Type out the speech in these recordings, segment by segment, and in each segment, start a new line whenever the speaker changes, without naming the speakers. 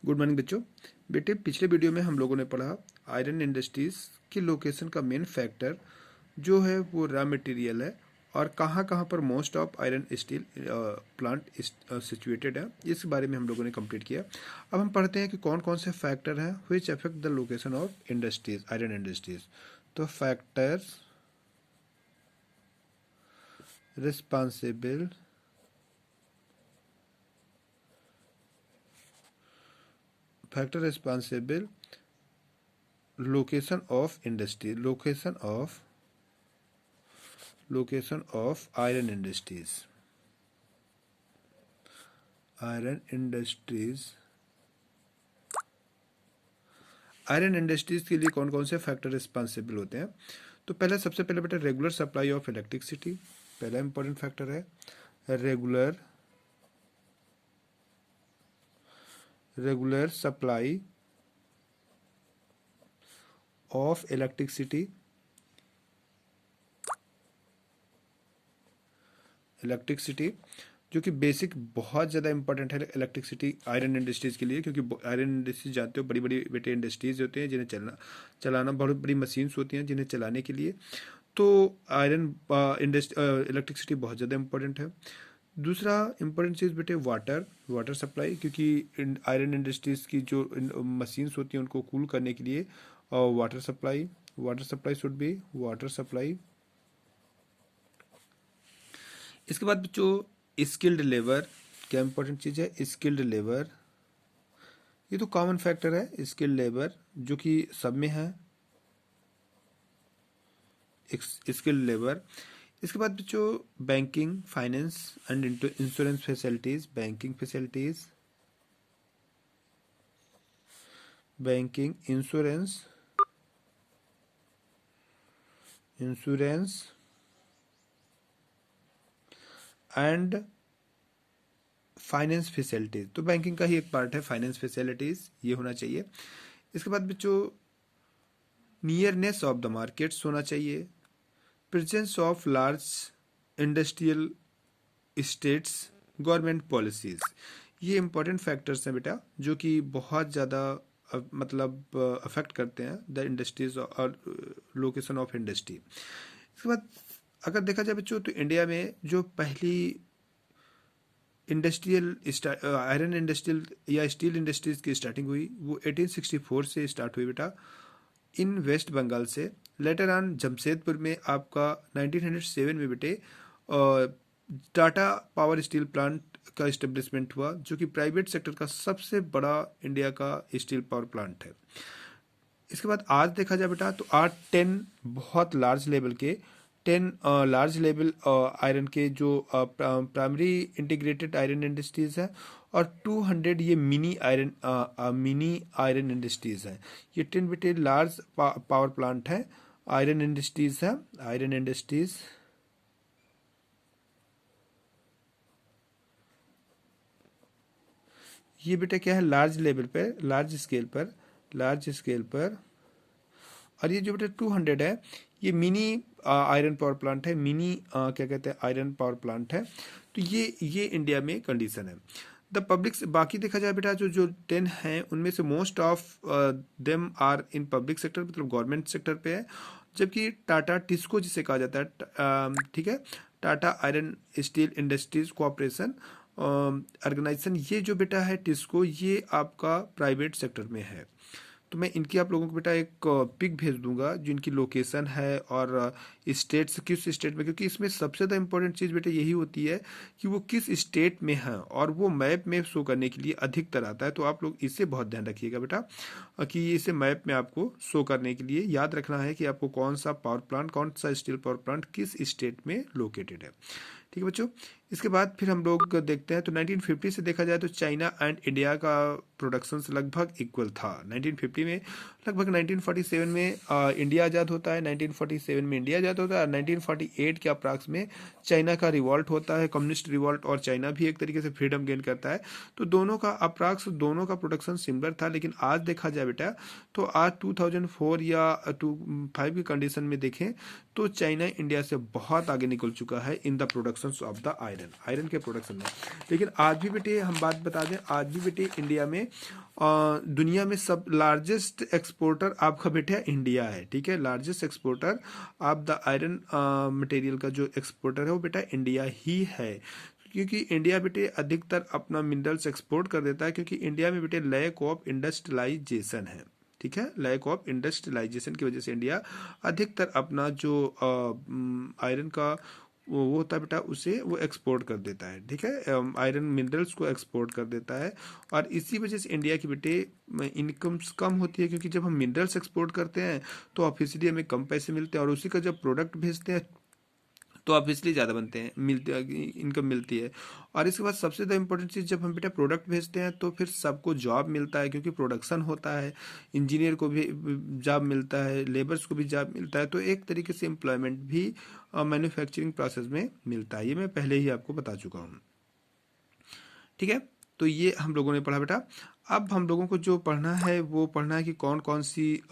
Good morning बच्चों। बेटे पिछले वीडियो में हम लोगों ने पढ़ा आयरन इंडस्ट्रीज की लोकेशन का मेन फैक्टर जो है वो रॉ मटेरियल है और कहाँ कहाँ पर most of iron steel plant situated है, इस बारे में हम लोगों ने कंप्लीट किया। अब हम पढ़ते हैं कि कौन कौन से फैक्टर हैं which affect the location of industries, iron industries. तो factors responsible location of industry, location of iron industries, iron industries के लिए कौन कौन से फैक्टर रिस्पॉन्सिबल होते हैं। तो पहले सबसे पहले बेटा रेगुलर सप्लाई ऑफ इलेक्ट्रिसिटी, पहला इंपॉर्टेंट फैक्टर है रेगुलर सप्लाई ऑफ इलेक्ट्रिसिटी जो कि बेसिक बहुत ज़्यादा इंपॉर्टेंट है इलेक्ट्रिसिटी आयरन इंडस्ट्रीज़ के लिए, क्योंकि आयरन इंडस्ट्रीज जानते हो बड़ी बड़ी बेटे इंडस्ट्रीज होते हैं जिन्हें चलाना बहुत बड़ी मशीन्स होती हैं जिन्हें चलाने के लिए, तो आयरन इलेक्ट्रिसिटी बहुत ज़्यादा इंपॉर्टेंट है। दूसरा इंपॉर्टेंट चीज़ बेटे वाटर सप्लाई, क्योंकि आयरन इंडस्ट्रीज़ की जो मशीन्स होती हैं उनको कूल करने के लिए water supply should be water supply. इसके बाद बच्चों स्किल्ड लेबर, क्या इंपॉर्टेंट चीज़ है स्किल्ड लेबर, ये तो कॉमन फैक्टर है स्किल्ड लेबर जो कि सब में है स्किल्ड लेबर। इसके बाद बच्चों banking, finance and insurance facilities, banking insurance and finance facilities, तो बैंकिंग का ही एक पार्ट है फाइनेंस फैसिलिटीज, ये होना चाहिए। इसके बाद बच्चों नियरनेस ऑफ द मार्केट्स होना चाहिए, presence of large industrial states, government policies, ये इंपॉर्टेंट फैक्टर्स हैं बेटा जो कि बहुत ज़्यादा मतलब अफेक्ट करते हैं द इंडस्ट्रीज और लोकेशन ऑफ इंडस्ट्री। इसके बाद अगर देखा जाए बच्चों तो इंडिया में जो पहली इंडस्ट्रियल आयरन इंडस्ट्रियल या स्टील इंडस्ट्रीज की स्टार्टिंग हुई वो 1864 से स्टार्ट हुई बेटा इन वेस्ट बंगाल से। लेटर ऑन जमशेदपुर में आपका 1907 में बेटे टाटा पावर स्टील प्लांट का इस्टेब्लिशमेंट हुआ जो कि प्राइवेट सेक्टर का सबसे बड़ा इंडिया का स्टील पावर प्लांट है। इसके बाद आज देखा जाए बेटा तो आज 10 बहुत लार्ज लेवल के 10 लार्ज लेवल आयरन के जो प्राइमरी इंटीग्रेटेड आयरन इंडस्ट्रीज है और 200 ये मिनी आयरन इंडस्ट्रीज है। ये 10 बेटे लार्ज पावर प्लांट है आयरन इंडस्ट्रीज है, आयरन इंडस्ट्रीज। ये बेटा क्या है लार्ज लेवल पे, लार्ज स्केल पर और ये जो बेटा 200 है ये मिनी आयरन पावर प्लांट है, मिनी क्या कहते हैं आयरन पावर प्लांट है। तो ये इंडिया में कंडीशन है। द पब्लिक, बाकी देखा जाए बेटा जो 10 हैं उनमें से most of them are in public sector, मतलब गवर्नमेंट सेक्टर पे है, जबकि टाटा टिस्को जिसे कहा जाता है, ठीक है, Tata iron steel industries cooperation organisation, ये जो बेटा है टिस्को ये आपका प्राइवेट सेक्टर में है। तो मैं इनकी आप लोगों को बेटा एक पिक भेज दूंगा जो इनकी लोकेशन है और स्टेट्स किस स्टेट में, क्योंकि इसमें सबसे ज़्यादा इंपॉर्टेंट चीज़ बेटा यही होती है कि वो किस स्टेट में है और वो मैप में शो करने के लिए अधिकतर आता है। तो आप लोग इससे बहुत ध्यान रखिएगा बेटा कि इसे मैप में आपको शो करने के लिए याद रखना है कि आपको कौन सा पावर प्लांट, कौन सा स्टील पावर प्लांट किस स्टेट में लोकेटेड है। ठीक है बच्चों। इसके बाद फिर हम लोग देखते हैं तो 1950 से देखा जाए तो चाइना एंड इंडिया का प्रोडक्शन लगभग इक्वल था। 1950 में लगभग 1947 में इंडिया आज़ाद होता है, 1947 में इंडिया आज़ाद होता है और 1948 के अप्रॉक्स में चाइना का रिवॉल्ट होता है, कम्युनिस्ट रिवॉल्ट, और चाइना भी एक तरीके से फ्रीडम गेन करता है। तो दोनों का अप्रॉक्स दोनों का प्रोडक्शन सिमिलर था, लेकिन आज देखा जाए बेटा तो आज 2004 या 2005 की कंडीशन में देखें तो चाइना इंडिया से बहुत आगे निकल चुका है in the production of the iron. Iron के प्रोडक्शन में। लेकिन आज भी बेटे हम बात बता दें, आज भी बेटे इंडिया में दुनिया में सब लार्जेस्ट एक्सपोर्टर आपका बेटे इंडिया है, ठीक है। Largest exporter of the iron material का जो एक्सपोर्टर है वो बेटा इंडिया ही है, क्योंकि इंडिया बेटे अधिकतर अपना मिनरल्स एक्सपोर्ट कर देता है, क्योंकि इंडिया में बेटे लैक ऑफ इंडस्ट्रियलाइजेशन है, ठीक है। लैक ऑफ इंडस्ट्रियलाइजेशन की वजह से इंडिया अधिकतर अपना जो आयरन का वो होता है बेटा उसे वो एक्सपोर्ट कर देता है, ठीक है। आयरन मिनरल्स को एक्सपोर्ट कर देता है, और इसी वजह से इंडिया की बेटे इनकम्स कम होती है, क्योंकि जब हम मिनरल्स एक्सपोर्ट करते हैं तो ऑब्वियसली हमें कम पैसे मिलते हैं, और उसी का जब प्रोडक्ट भेजते हैं तो ऑब्वियसली ज़्यादा बनते हैं, इनकम मिलती है। और इसके बाद सबसे ज़्यादा इंपॉर्टेंट चीज़, जब हम बेटा प्रोडक्ट भेजते हैं तो फिर सबको जॉब मिलता है, क्योंकि प्रोडक्शन होता है, इंजीनियर को भी जॉब मिलता है, लेबर्स को भी जॉब मिलता है, तो एक तरीके से एम्प्लॉयमेंट भी मैन्युफैक्चरिंग प्रोसेस में मिलता है। ये मैं पहले ही आपको बता चुका हूँ, ठीक है। तो ये हम लोगों ने पढ़ा बेटा। अब हम लोगों को जो पढ़ना है वो पढ़ना है कि कौन कौन सी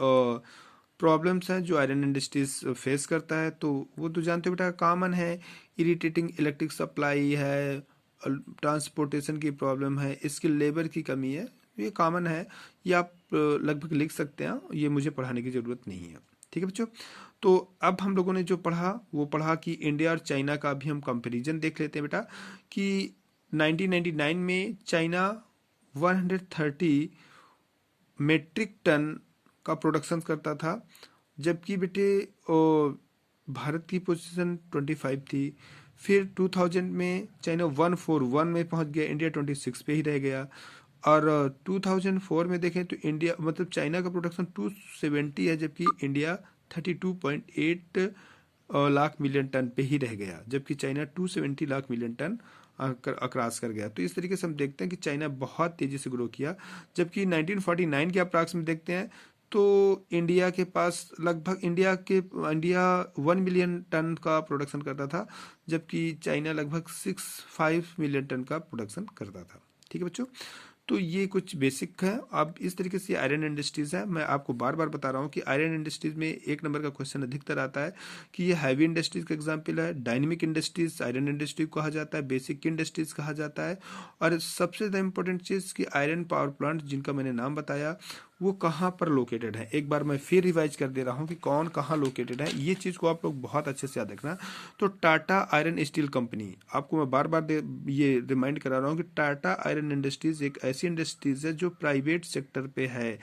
प्रॉब्लम्स हैं जो आयरन इंडस्ट्रीज फेस करता है। तो वो तो जानते हो बेटा, कॉमन है, इरिटेटिंग इलेक्ट्रिक सप्लाई है, ट्रांसपोर्टेशन की प्रॉब्लम है, स्किल लेबर की कमी है, ये कॉमन है, ये आप लगभग लिख सकते हैं, ये मुझे पढ़ाने की ज़रूरत नहीं है, ठीक है बच्चों। तो अब हम लोगों ने जो पढ़ा वो पढ़ा कि इंडिया और चाइना का भी हम कंपैरिजन देख लेते हैं बेटा, कि 1999 में चाइना 130 मेट्रिक टन का प्रोडक्शन करता था, जबकि बेटे भारत की पोजीशन 25 थी। फिर 2000 में चाइना 141 में पहुंच गया, इंडिया 26 पे ही रह गया। और 2004 में देखें तो इंडिया मतलब चाइना का प्रोडक्शन 270 है, जबकि इंडिया 32.8 लाख मिलियन टन पे ही रह गया, जबकि China 270 lakh million tonne across कर गया। तो इस तरीके से हम देखते हैं कि चाइना बहुत तेजी से ग्रो किया, जबकि 1949 के अप्रॉक्स में देखते हैं तो इंडिया के पास लगभग इंडिया 1 मिलियन टन का प्रोडक्शन करता था, जबकि चाइना लगभग 65 मिलियन टन का प्रोडक्शन करता था, ठीक है बच्चों। तो ये कुछ बेसिक है। अब इस तरीके से आयरन इंडस्ट्रीज है, मैं आपको बार बार बता रहा हूँ कि आयरन इंडस्ट्रीज में एक नंबर का क्वेश्चन अधिकतर आता है कि ये हैवी इंडस्ट्रीज का एग्जांपल है, डायनेमिक इंडस्ट्रीज आयरन इंडस्ट्री कहा जाता है, बेसिक इंडस्ट्रीज कहा जाता है। और सबसे ज़्यादा इंपॉर्टेंट चीज़ कि आयरन पावर प्लांट जिनका मैंने नाम बताया वो कहाँ पर लोकेटेड है, एक बार मैं फिर रिवाइज कर दे रहा हूँ कि कौन कहाँ लोकेटेड है, ये चीज़ को आप लोग बहुत अच्छे से याद रखना। तो टाटा आयरन स्टील कंपनी, आपको मैं बार बार ये रिमाइंड करा रहा हूँ कि टाटा आयरन इंडस्ट्रीज एक ऐसी इंडस्ट्रीज है जो प्राइवेट सेक्टर पे है,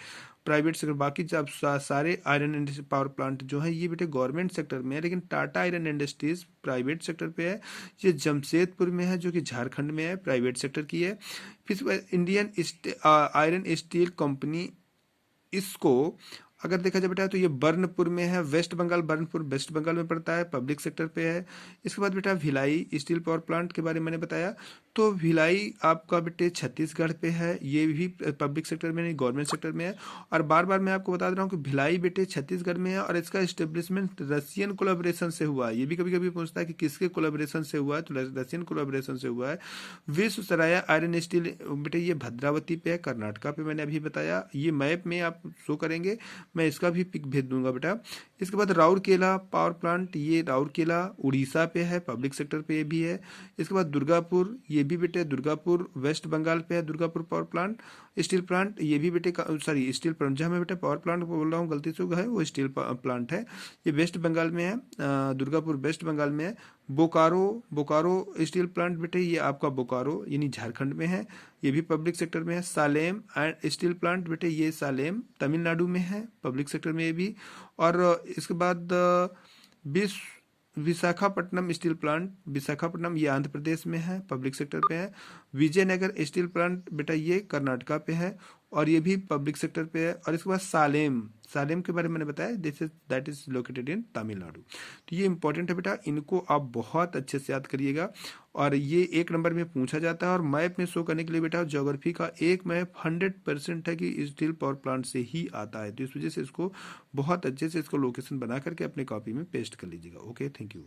प्राइवेट सेक्टर। बाकी जब सारे आयरन पावर प्लांट जो है ये बेटे गवर्नमेंट सेक्टर में है, लेकिन Tata iron industries private sector पे है। ये जमशेदपुर में है, जो कि झारखंड में है, प्राइवेट सेक्टर की है। फिर इंडियन आयरन स्टील कंपनी, इसको अगर देखा जाए बेटा तो ये बर्नपुर में है, वेस्ट बंगाल, बर्नपुर वेस्ट बंगाल में पड़ता है, पब्लिक सेक्टर पे है। इसके बाद बेटा भिलाई स्टील पावर प्लांट के बारे में मैंने बताया, तो भिलाई आपका बेटे छत्तीसगढ़ पे है, ये भी पब्लिक सेक्टर में नहीं गवर्नमेंट सेक्टर में है। और बार बार मैं आपको बता रहा हूँ कि भिलाई बेटे छत्तीसगढ़ में है, और इसका एस्टेब्लिशमेंट रशियन कोलैबोरेशन से हुआ है। ये भी कभी कभी पूछता है कि किसके कोलैबोरेशन से हुआ है, तो रशियन कोलैबोरेशन से हुआ है। विश्वसराय आयरन स्टील बेटे ये भद्रावती पे है, कर्नाटका पे, मैंने अभी बताया। ये मैप में आप शो करेंगे, मैं इसका भी पिक भेज दूंगा बेटा। इसके बाद राउरकेला पावर प्लांट, ये राउरकेला उड़ीसा पे है, पब्लिक सेक्टर पे ये भी है। इसके बाद दुर्गापुर, ये भी बेटे दुर्गापुर वेस्ट बंगाल पे है, Durgapur power plant steel plant, ये भी बेटे सॉरी स्टील प्लांट, जहाँ मैं बेटा पावर प्लांट बोल रहा हूँ गलती से है, वो स्टील प्लांट है, ये वेस्ट बंगाल में है, दुर्गापुर वेस्ट बंगाल में है। बोकारो स्टील प्लांट बेटे ये आपका बोकारो यानी झारखंड में है, ये भी पब्लिक सेक्टर में है। सालेम एंड स्टील प्लांट बेटे ये सालेम तमिलनाडु में है, पब्लिक सेक्टर में ये भी। और इसके बाद विशाखापट्टनम स्टील प्लांट, विशाखापट्टनम ये आंध्र प्रदेश में है, पब्लिक सेक्टर पे है। विजयनगर स्टील प्लांट बेटा ये कर्नाटका पे है, और ये भी पब्लिक सेक्टर पे है। और इसके बाद सालेम के बारे में मैंने बताया, that is located in Tamil Nadu. तो ये इंपॉर्टेंट है बेटा, इनको आप बहुत अच्छे से याद करिएगा, और ये एक नंबर में पूछा जाता है। और मैप में शो करने के लिए बेटा ज्योग्राफी का एक मैप 100% है कि स्टील पावर प्लांट से ही आता है, तो इस वजह से इसको बहुत अच्छे से इसको लोकेशन बना करके अपने कॉपी में पेस्ट कर लीजिएगा। Okay, thank you.